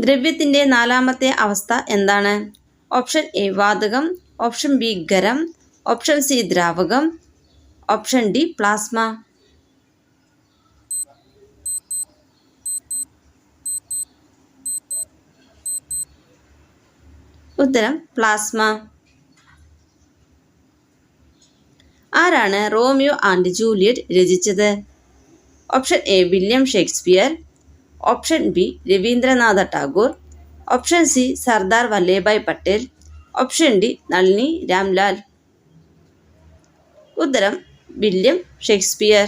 ദ്രവ്യത്തിൻ്റെ നാലാമത്തെ അവസ്ഥ എന്താണ്? ഓപ്ഷൻ എ വാതകം, ഓപ്ഷൻ ബി ഖരം, ഓപ്ഷൻ സി ദ്രാവകം, ഓപ്ഷൻ ഡി പ്ലാസ്മ. ഉത്തരം പ്ലാസ്മ. ആരാണ് റോമിയോ ആൻഡ് ജൂലിയറ്റ് രചിച്ചത്? Option A William Shakespeare, option B Rabindranath Tagore, option C Sardar Vallabhbhai Patel, option D Nalini Ramlal. ഉത്തരം വില്യം ഷേക്സ്പിയർ.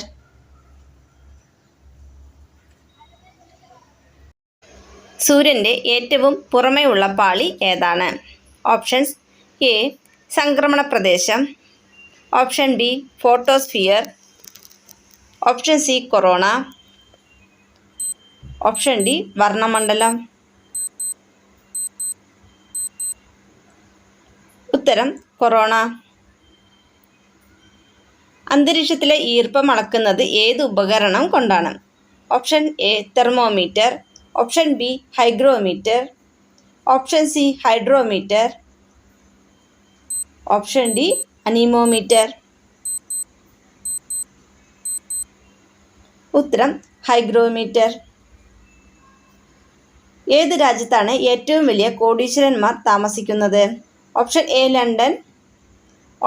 സൂര്യൻ്റെ ഏറ്റവും പുറമേയുള്ള പാളി ഏതാണ്? ഓപ്ഷൻസ് എ സംക്രമണ പ്രദേശം, option B photosphere, option C corona, option D വർണ്ണമണ്ഡലം. ഉത്തരം കൊറോണ. അന്തരീക്ഷത്തിലെ ഈർപ്പം അളക്കുന്നത് ഏത് ഉപകരണം കൊണ്ടാണ്? Option A thermometer, option B hygrometer, option C hydrometer, option D anemometer. ഉത്തരം ഹൈഗ്രോമീറ്റർ. ഏത് രാജ്യത്താണ് ഏറ്റവും വലിയ കോടീശ്വരന്മാർ താമസിക്കുന്നത്? Option A London,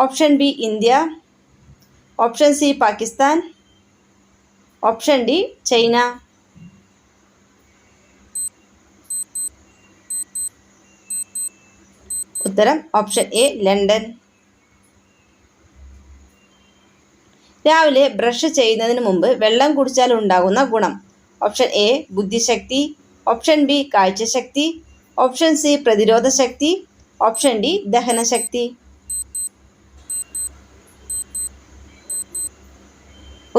option B India, option C Pakistan, option D China. ഉത്തരം ഓപ്ഷൻ എ ലണ്ടൻ. രാവിലെ ബ്രഷ് ചെയ്യുന്നതിന് മുമ്പ് വെള്ളം കുടിച്ചാൽ ഉണ്ടാകുന്ന ഗുണം? ഓപ്ഷൻ എ ബുദ്ധിശക്തി, ഓപ്ഷൻ ബി കാഴ്ചശക്തി, ഓപ്ഷൻ സി പ്രതിരോധ ശക്തി, ഓപ്ഷൻ ഡി ദഹനശക്തി.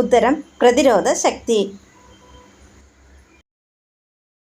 ഉത്തരം പ്രതിരോധ ശക്തി.